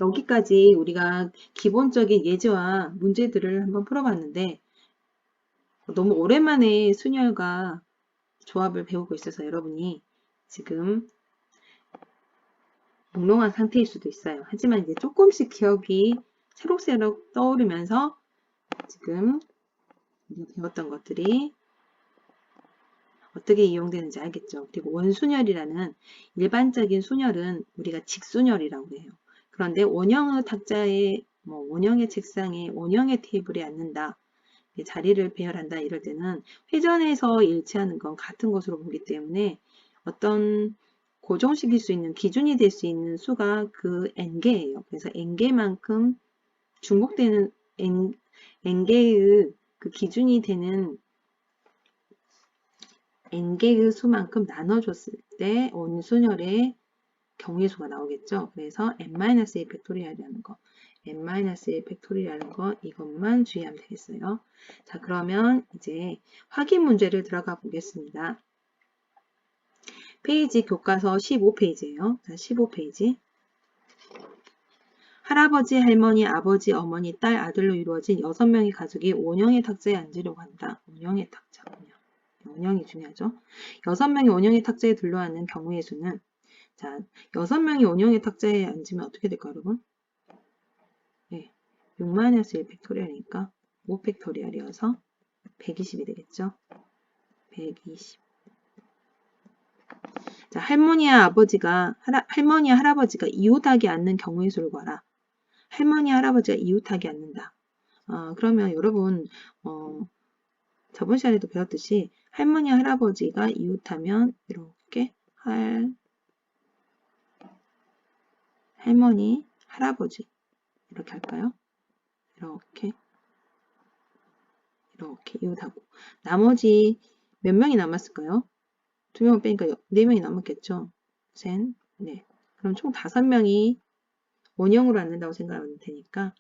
여기까지 우리가 기본적인 예제와 문제들을 한번 풀어봤는데 너무 오랜만에 순열과 조합을 배우고 있어서 여러분이 지금 몽롱한 상태일 수도 있어요. 하지만 이제 조금씩 기억이 새록새록 떠오르면서 지금 우리가 배웠던 것들이 어떻게 이용되는지 알겠죠. 그리고 원순열이라는 일반적인 순열은 우리가 직순열이라고 해요. 그런데 원형의 탁자에 원형의 책상에 원형의 테이블에 앉는다. 자리를 배열한다 이럴 때는 회전해서 일치하는 건 같은 것으로 보기 때문에 어떤 고정시킬 수 있는 기준이 될 수 있는 수가 그 n개예요. 그래서 n개만큼 중복되는 n개의 그 기준이 되는 n개의 수만큼 나눠줬을 때 원순열의 경우의 수가 나오겠죠. 그래서 n-1 팩토리얼이라는 거, n-1 팩토리얼이라는 거 이것만 주의하면 되겠어요. 자, 그러면 이제 확인 문제를 들어가 보겠습니다. 페이지 교과서 15페이지예요. 자, 15페이지. 할아버지, 할머니, 아버지, 어머니, 딸, 아들로 이루어진 6명의 가족이 원형의 탁자에 앉으려고 한다. 원형의 탁자, 원형이 중요하죠. 6명이 원형의 탁자에 둘러앉는 경우의 수는 자, 6명이 원형의 탁자에 앉으면 어떻게 될까요, 여러분? 네, 6-1 팩토리얼이니까 5 팩토리얼이어서 120이 되겠죠. 120. 자, 할머니와 할아버지가 이웃하게 앉는 경우의 수를 구하라. 할머니, 할아버지가 이웃하게 앉는다. 그러면 여러분, 저번 시간에도 배웠듯이 할머니, 할아버지가 이웃하면 이렇게 할머니, 할아버지 이렇게 할까요? 이렇게 이웃하고 나머지 몇 명이 남았을까요? 2명 빼니까 4명이 남았겠죠? 셋, 넷. 그럼 총 5명이 원형으로 앉는다고 생각하면 되니까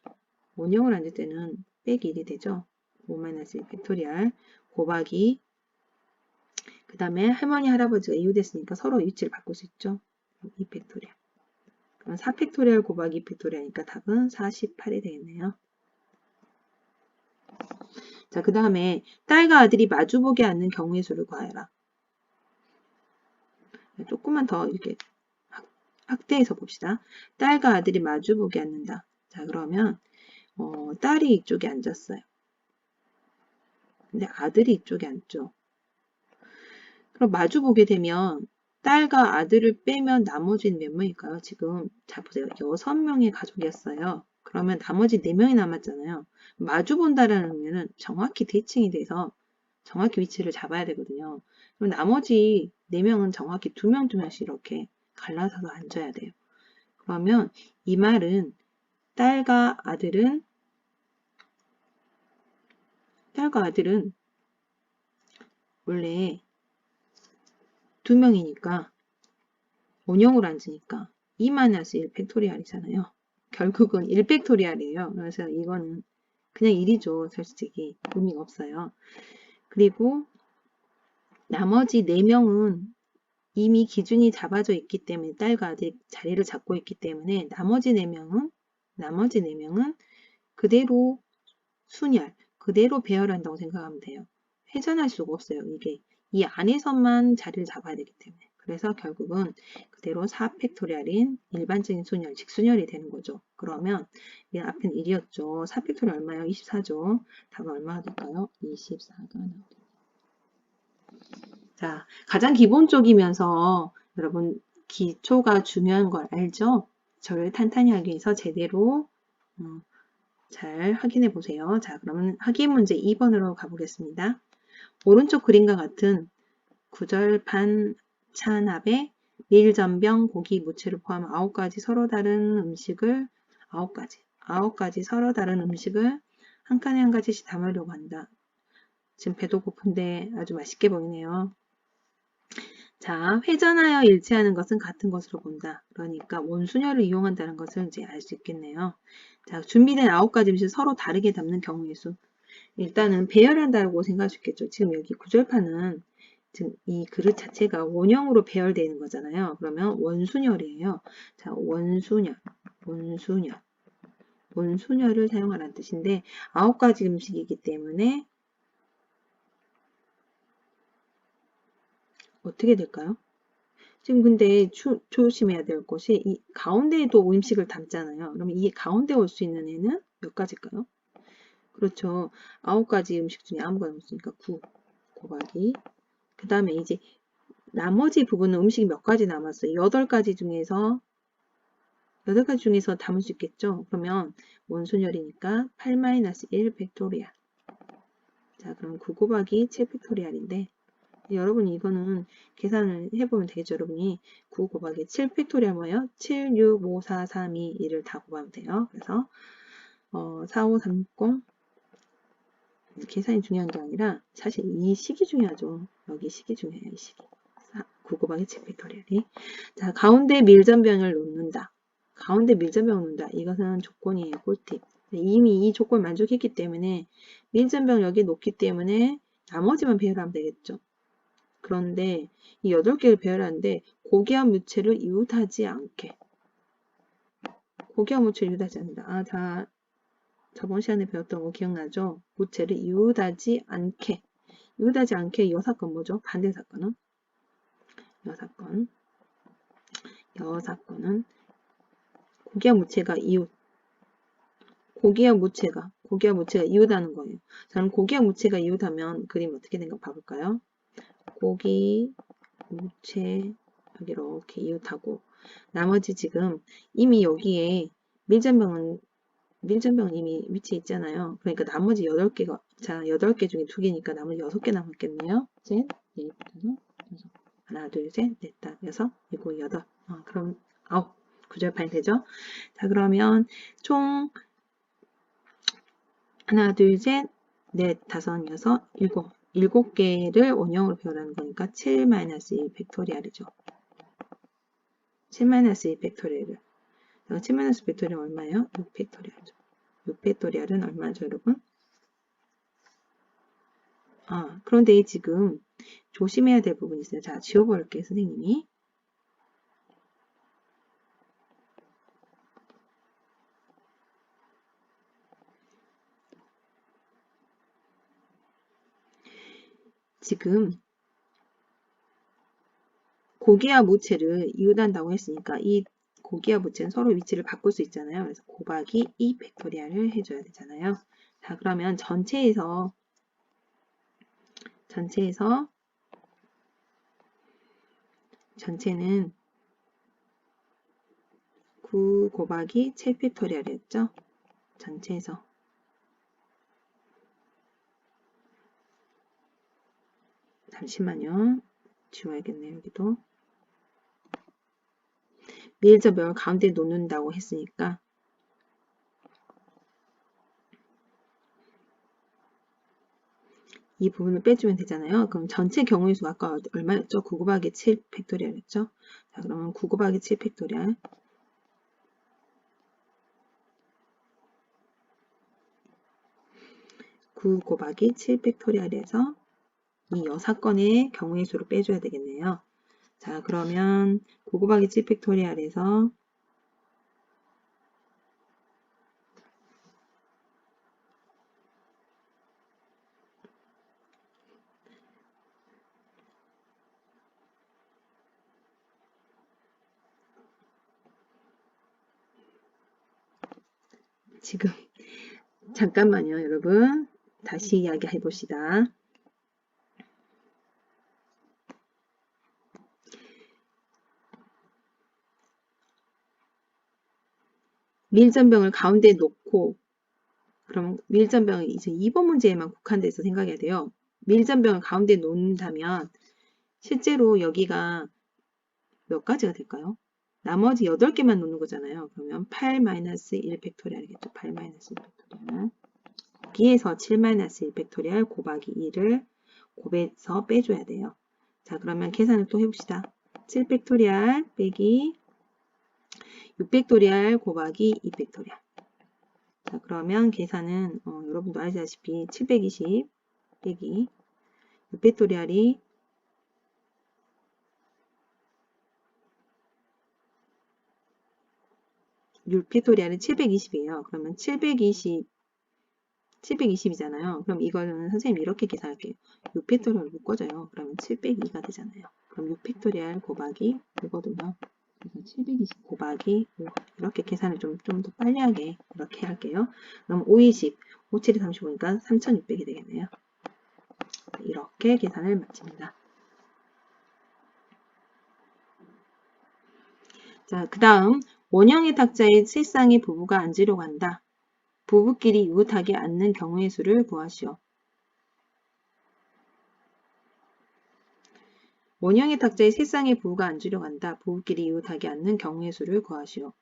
원형으로 앉을 때는 빼기 1이 되죠. 5-1 팩토리얼 곱하기 그 다음에 할머니, 할아버지가 이웃했으니까 서로 위치를 바꿀 수 있죠. 2 팩토리얼. 그럼 4 팩토리얼 곱하기 2 팩토리얼이니까 답은 48이 되겠네요. 자, 그 다음에 딸과 아들이 마주보게 앉는 경우의 수를 구하여라. 조금만 더 이렇게 확대해서 봅시다. 딸과 아들이 마주보게 앉는다. 자, 그러면 딸이 이쪽에 앉았어요. 근데 아들이 이쪽에 앉죠. 그럼 마주보게 되면 딸과 아들을 빼면 나머지는 몇 명일까요? 지금 자 보세요. 6명의 가족이었어요. 그러면 나머지 4명이 남았잖아요. 마주본다라는 의미는 정확히 대칭이 돼서 정확히 위치를 잡아야 되거든요. 그럼 나머지 4명은 정확히 2명, 2명씩 이렇게 갈라서도 앉아야 돼요. 그러면 이 말은 딸과 아들은 원래 2명이니까 원형으로 앉으니까 2-1 팩토리얼이잖아요. 결국은 1 팩토리얼이에요. 그래서 이거는 그냥 1이죠. 솔직히 의미가 없어요. 그리고 나머지 4명은 이미 기준이 잡아져 있기 때문에 딸과 아들이 자리를 잡고 있기 때문에 나머지 4명은 그대로 순열, 그대로 배열한다고 생각하면 돼요. 회전할 수가 없어요. 이게 이 안에서만 자리를 잡아야 되기 때문에. 그래서 결국은 그대로 4 팩토리얼인 일반적인 순열, 직순열이 되는 거죠. 그러면 이 앞에는 1이었죠. 4 팩토리얼 얼마예요? 24죠. 답은 얼마가 될까요? 24가 나오겠네요. 자, 가장 기본적이면서 여러분 기초가 중요한 걸 알죠? 저를 탄탄히 하기 위해서 제대로 잘 확인해 보세요. 자, 그러면 확인 문제 2번으로 가보겠습니다. 오른쪽 그림과 같은 구절판 찬압에 밀전병, 고기, 무채를 포함한 9가지 서로 다른 음식을 9가지 서로 다른 음식을 한 칸에 한 가지씩 담으려고 한다. 지금 배도 고픈데 아주 맛있게 보이네요. 자, 회전하여 일치하는 것은 같은 것으로 본다. 그러니까 원순열을 이용한다는 것을 이제 알 수 있겠네요. 자, 준비된 9가지 음식을 서로 다르게 담는 경우의 수. 일단은 배열한다고 생각할 수 있겠죠. 지금 여기 구절판은 지금 이 그릇 자체가 원형으로 배열되어 있는 거잖아요. 그러면 원순열이에요. 자, 원순열. 본수녀. 본수녀를 사용하라는 뜻인데 9가지 음식이기 때문에 어떻게 될까요? 지금 근데 조심해야 될 것이 이 가운데에도 음식을 담잖아요. 그러면 이 가운데 올 수 있는 애는 몇 가지일까요? 그렇죠. 9가지 음식 중에 아무거나 없으니까 9 곱하기 그 다음에 이제 나머지 부분은 음식이 몇 가지 남았어요. 8가지 중에서 8가지 중에서 담을 수 있겠죠. 그러면 원순열이니까 8-1 팩토리알. 자, 그럼 9 곱하기 7 팩토리알인데 여러분이 이거는 계산을 해보면 되겠죠. 여러분이 9 곱하기 7 팩토리알 뭐예요? 7, 6, 5, 4, 3, 2, 1을 다 곱하면 돼요. 그래서 4, 5, 3, 0 계산이 중요한 게 아니라 사실 이 식이 중요하죠. 여기 식이 중요해요. 이 식이. 9 곱하기 7 팩토리알이. 자, 가운데 밀전병을 놓는다. 가운데 밀전병을 놓는다. 이것은 조건이에요. 꿀팁. 이미 이 조건 만족했기 때문에 밀전병 여기 놓기 때문에 나머지만 배열하면 되겠죠. 그런데 이 8개를 배열하는데 고기와 무채를 이웃하지 않게. 고기와 무채를 이웃하지 않는다. 아, 다 저번 시간에 배웠던 거 기억나죠? 무채를 이웃하지 않게. 이웃하지 않게 여사건 뭐죠? 반대 사건은? 여사건은 고기와 무채가 이웃. 고기와 무채가 이웃하는 거예요. 자, 그럼 고기와 무채가 이웃하면 그림 어떻게 된가 봐볼까요? 고기, 무채 여기 이렇게 이웃하고 나머지 지금 이미 여기에 밀전병은 이미 위치해 있잖아요. 그러니까 나머지 8개가 자 8개 중에 2개니까 나머지 6개 남았겠네요. 셋, 넷, 다섯, 여섯. 하나, 둘, 셋, 넷, 다섯, 여섯, 일곱, 여덟. 그럼 9 구절판이 되죠. 자 그러면 총 하나, 둘, 셋, 넷, 다섯, 여섯, 일곱. 7개를 원형으로 배우라는 거니까 7-1 팩토리알이죠. 7-1 팩토리얼. 7-1 팩토리얼 얼마예요? 6 팩토리얼이죠. 6 팩토리얼은 얼마죠, 여러분? 그런데 지금 조심해야 될 부분이 있어요. 자, 지워버릴게요, 선생님이. 지금 고기와 무채를 이웃한다고 했으니까 이 고기와 무채는 서로 위치를 바꿀 수 있잖아요. 그래서 곱하기 2 팩토리얼을 해줘야 되잖아요. 자, 그러면 전체에서 9 곱하기 7 팩토리얼이었죠. 전체에서. 잠시만요. 지워야겠네요. 여기도. 밀접을 가운데 놓는다고 했으니까 이 부분을 빼주면 되잖아요. 그럼 전체 경우의 수가 아까 얼마였죠? 9 곱하기 7 팩토리얼이었죠? 자, 그러면 9 곱하기 7 팩토리얼 9 곱하기 7 팩토리얼에서 이 여사건의 경우의 수를 빼줘야 되겠네요. 자, 그러면 9 곱하기 7 팩토리얼에서 지금 잠깐만요, 여러분. 다시 이야기해 봅시다. 밀전병을 가운데 놓고 그럼 밀전병이 이제 2번 문제에만 국한돼서 생각해야 돼요. 밀전병을 가운데 놓는다면 실제로 여기가 몇 가지가 될까요? 나머지 8개만 놓는 거잖아요. 그러면 8-1 팩토리얼이겠죠. 8-1 팩토리얼. 거기에서 7-1 팩토리얼 곱하기 2를 곱해서 빼줘야 돼요. 자, 그러면 계산을 또 해봅시다. 7 팩토리얼 빼기 6 팩토리얼 곱하기 2 팩토리얼. 자, 그러면 계산은 여러분도 아시다시피 720 빼기 6 팩토리얼이 6팩토리얼은 720이에요. 그러면 720이잖아요. 그럼 이거는 선생님 이렇게 계산할게요. 6팩토리얼 묶어줘요. 그러면 702가 되잖아요. 그럼 6팩토리얼 곱하기 5거든요. 그래서 720 곱하기 5 이렇게 계산을 좀 더 빨리 하게 이렇게 할게요. 그럼 520, 57이 35니까 3600이 되겠네요. 이렇게 계산을 마칩니다. 자, 그 다음 원형의 탁자에 세쌍의 부부가 앉으려고 한다. 부부끼리 이웃하게 앉는 경우의 수를 구하시오. 원형의 탁자에 세쌍의 부부가 앉으려고 한다. 부부끼리 이웃하게 앉는 경우의 수를 구하시오.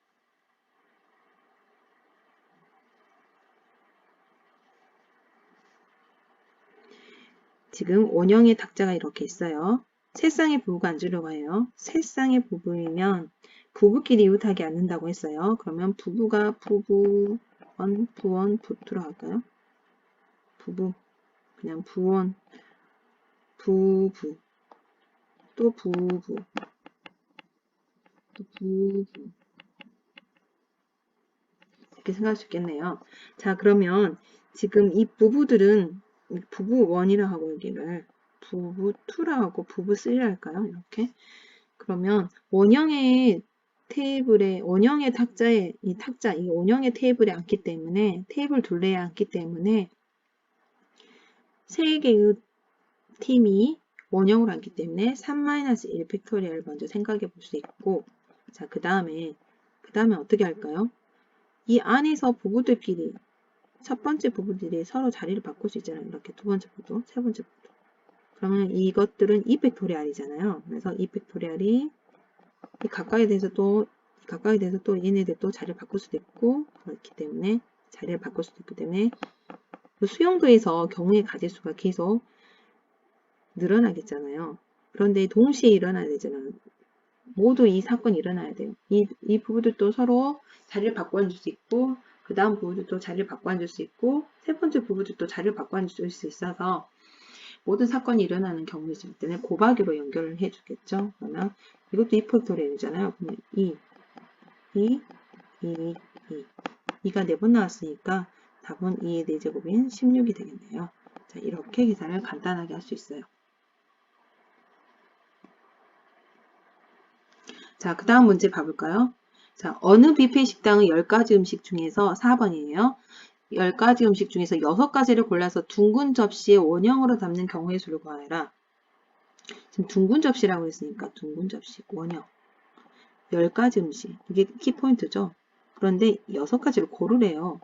지금 원형의 탁자가 이렇게 있어요. 세 쌍의 부부가 앉으려고 해요. 세 쌍의 부부이면 부부끼리 이웃하게 앉는다고 했어요. 그러면 부부가 부부원, 부투로 할까요? 부부, 그냥 부원, 부부, 또 부부, 또 부부 이렇게 생각할 수 있겠네요. 자, 그러면 지금 이 부부들은 부부1이라 하고 여기를 부부2라 하고 부부3라 할까요? 이렇게. 그러면 원형의 테이블에, 원형의 탁자에, 이 원형의 테이블에 앉기 때문에, 테이블 둘레에 앉기 때문에, 세 개의 팀이 원형으로 앉기 때문에 3-1 팩토리얼 먼저 생각해 볼 수 있고, 자, 그 다음에 어떻게 할까요? 이 안에서 부부들끼리, 첫 번째 부부들이 서로 자리를 바꿀 수 있잖아요. 이렇게 두 번째 부부, 세 번째 부부. 그러면 이것들은 2팩토리얼이잖아요. 그래서 2팩토리얼이 가까이 돼서 또 얘네들 또 자리를 바꿀 수도 있고 그렇기 때문에 자리를 바꿀 수도 있기 때문에 수용도에서 경우의 가지수가 계속 늘어나겠잖아요. 그런데 동시에 일어나야 되잖아요. 모두 이 사건이 일어나야 돼요. 이 부부들도 서로 자리를 바꿔 앉을 수 있고 그 다음 부부들도 자리를 바꿔 앉을 수 있고 세 번째 부부들도 자리를 바꿔 앉을 수 있어서 모든 사건이 일어나는 경우이기 때문에 곱하기로 연결을 해주겠죠. 그러면 이것도 2팩토리얼이잖아요. 그러면 2, 2가 4번 나왔으니까 답은 2의 4제곱인 16이 되겠네요. 자, 이렇게 계산을 간단하게 할 수 있어요. 자, 그 다음 문제 봐볼까요? 자, 어느 뷔페 식당의 10가지 음식 중에서 4번이에요. 10가지 음식 중에서 6가지를 골라서 둥근 접시에 원형으로 담는 경우의 수를 구하라. 지금 둥근 접시라고 했으니까 둥근 접시, 원형. 10가지 음식. 이게 키포인트죠. 그런데 6가지를 고르래요.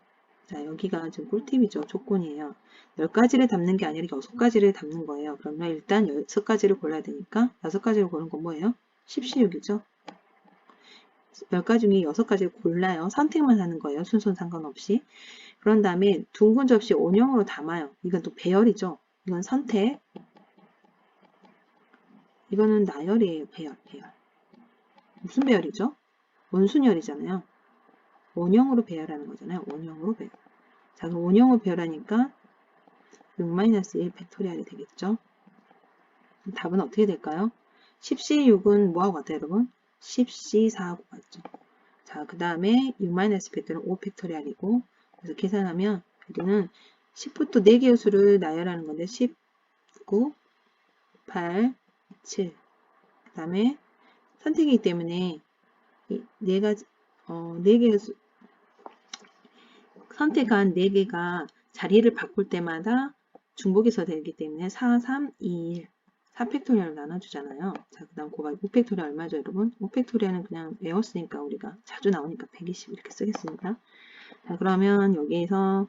자, 여기가 지금 꿀팁이죠. 조건이에요. 10가지를 담는 게 아니라 6가지를 담는 거예요. 그러면 일단 6가지를 골라야 되니까 6가지를 고른 건 뭐예요? 10C6이죠. 10가지 중에 6가지를 골라요. 선택만 하는 거예요. 순서는 상관없이. 그런 다음에 둥근 접시 원형으로 담아요. 이건 또 배열이죠. 이건 선택. 이거는 나열이에요. 배열. 무슨 배열이죠? 원순열이잖아요. 원형으로 배열하는 거잖아요. 원형으로 배열. 자, 그럼 원형으로 배열하니까 6-1 팩토리얼이 되겠죠. 답은 어떻게 될까요? 10C6은 뭐하고 같아요, 여러분? 10C4하고 같죠. 자, 그 다음에 6-1 팩토리얼은 5 팩토리얼이고, 그래서 계산하면 여기는 10부터 4개의 수를 나열하는 건데, 19, 8, 7. 그 다음에 선택이기 때문에 이 4가지, 4개의 수, 선택한 4개가 자리를 바꿀 때마다 중복해서 되기 때문에 4, 3, 2, 1. 4팩토리얼을 나눠주잖아요. 자, 그 다음 곱하기 5팩토리얼 얼마죠, 여러분? 5팩토리얼은 그냥 외웠으니까 우리가 자주 나오니까 120 이렇게 쓰겠습니다. 자, 그러면 여기에서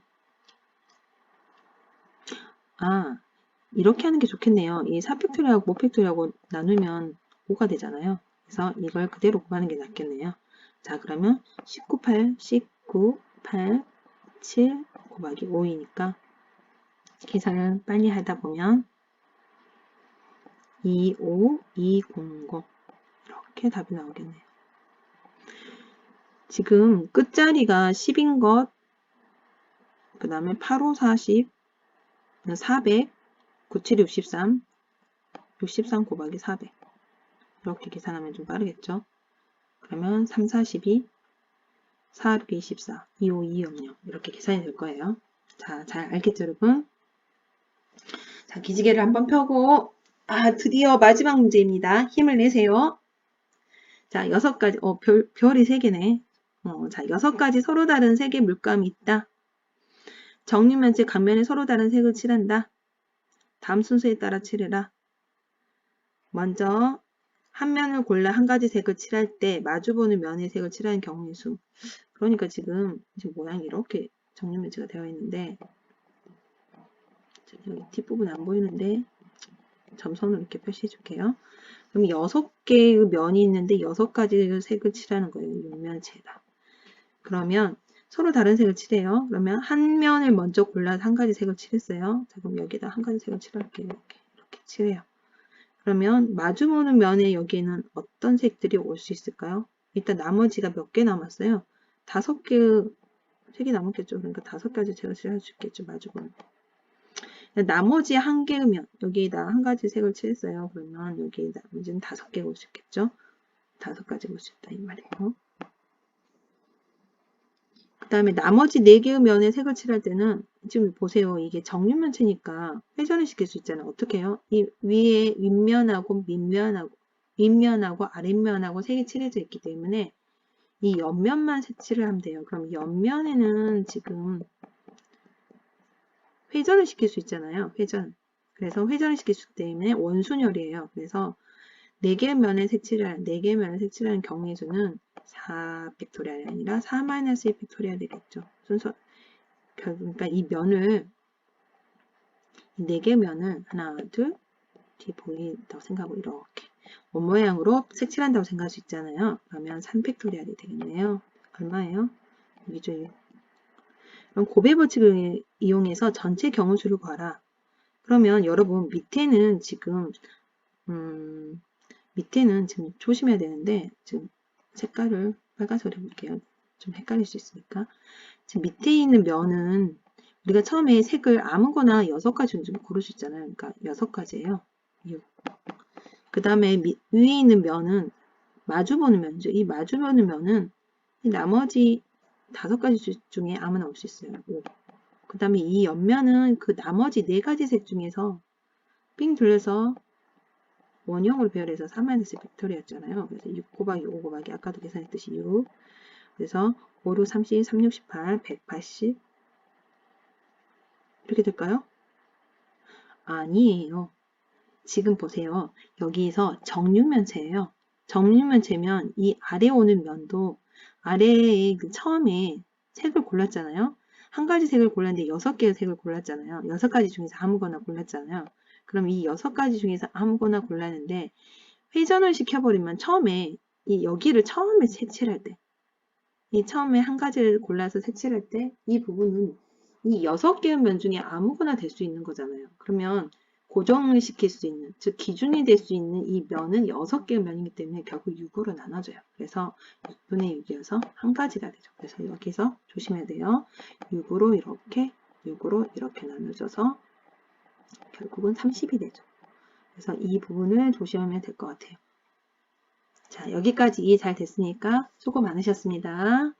이렇게 하는 게 좋겠네요. 이 4팩토리얼하고 5팩토리얼하고 나누면 5가 되잖아요. 그래서 이걸 그대로 곱하는 게 낫겠네요. 자, 그러면 19, 8, 19, 8, 7 곱하기 5이니까 계산을 빨리 하다 보면 25200 이렇게 답이 나오겠네요. 지금 끝자리가 10인 것, 그 다음에 85, 40, 400, 97, 63, 63 곱하기 400 이렇게 계산하면 좀 빠르겠죠. 그러면 3, 42, 4, 6, 24, 2, 5, 2, 0, 0 이렇게 계산이 될 거예요. 자, 잘 알겠죠, 여러분? 자, 기지개를 한번 펴고 드디어 마지막 문제입니다. 힘을 내세요. 자, 6가지, 별이 3개네. 자, 6가지 서로 다른 색의 물감이 있다. 정육면체 각면에 서로 다른 색을 칠한다. 다음 순서에 따라 칠해라. 먼저 한 면을 골라 한 가지 색을 칠할 때 마주보는 면의 색을 칠하는 경우의 수. 그러니까 지금 모양이 이렇게 정육면체가 되어 있는데 여기 뒷부분 안 보이는데 점선으로 이렇게 표시해 줄게요. 그럼 6개의 면이 있는데 6가지 색을 칠하는 거예요. 육면체다. 그러면 서로 다른 색을 칠해요. 그러면 한 면을 먼저 골라서 한 가지 색을 칠했어요. 자, 그럼 여기다 한 가지 색을 칠할게요. 이렇게 칠해요. 그러면 마주보는 면에 여기에는 어떤 색들이 올 수 있을까요? 일단 나머지가 몇 개 남았어요? 5개, 3개 남았겠죠. 그러니까 5가지 제가 칠할 수 있겠죠. 마주보는. 나머지 한 개의 면, 여기에다 한 가지 색을 칠했어요. 그러면 여기 나머지는 5개가 올 수 있겠죠. 5가지 올 수 있다. 이 말이에요. 그 다음에 나머지 4개의 면에 색을 칠할 때는 지금 보세요. 이게 정육면체니까 회전을 시킬 수 있잖아요. 어떻게 해요? 이 위에 윗면하고 밑면하고 윗면하고 아랫면하고 색이 칠해져 있기 때문에 이 옆면만 색칠을 하면 돼요. 그럼 옆면에는 지금 회전을 시킬 수 있잖아요. 회전. 그래서 회전을 시킬 수 있기 때문에 원순열이에요. 그래서 4개의 면에 색칠을 4개의 면에 색칠하는 경우의 수는 4 팩토리얼이 아니라 4-1 팩토리얼 되겠죠. 순서 그러니까 이 면을 4개 면을 하나, 둘, 뒤 보인다고 생각하고 이렇게 원 모양으로 색칠한다고 생각할 수 있잖아요. 그러면 3팩토리얼이 되겠네요. 얼마예요? 여기죠. 그럼 곱의 법칙을 이용해서 전체 경우수를 구하라. 그러면 여러분 밑에는 지금 조심해야 되는데 지금 색깔을 빨간색으로 해볼게요. 좀 헷갈릴 수 있으니까. 지금 밑에 있는 면은 우리가 처음에 색을 아무거나 6가지 좀 고를 수 있잖아요. 그러니까 6가지예요. 그 다음에 위에 있는 면은 마주보는 면이죠. 이 마주보는 면은 이 나머지 5가지 중에 아무나 올 수 있어요. 그 다음에 이 옆면은 그 나머지 4가지 색 중에서 삥 둘러서 원형으로 배열해서 3-1 팩토리였잖아요. 그래서 6 곱하기 5 곱하기 아까도 계산했듯이 6. 그래서 5, 6, 30, 3, 6, 18, 180 이렇게 될까요? 아니에요. 지금 보세요. 여기서 정육면체예요. 정육면체면 이 아래 오는 면도 아래에 처음에 색을 골랐잖아요. 한 가지 색을 골랐는데 6개의 색을 골랐잖아요. 6가지 중에서 아무거나 골랐잖아요. 그럼 이 6가지 중에서 아무거나 골랐는데 회전을 시켜버리면 처음에 여기를 처음에 색칠할 때 이 처음에 한 가지를 골라서 색칠할 때 이 부분은 이 6개의 면 중에 아무거나 될 수 있는 거잖아요. 그러면 고정을 시킬 수 있는, 즉 기준이 될 수 있는 이 면은 6개의 면이기 때문에 결국 6으로 나눠져요. 그래서 6분의 6이어서 한 가지가 되죠. 그래서 여기서 조심해야 돼요. 6으로 이렇게 나눠져서 결국은 30이 되죠. 그래서 이 부분을 조심하면 될 것 같아요. 자, 여기까지 이해 잘 됐으니까 수고 많으셨습니다.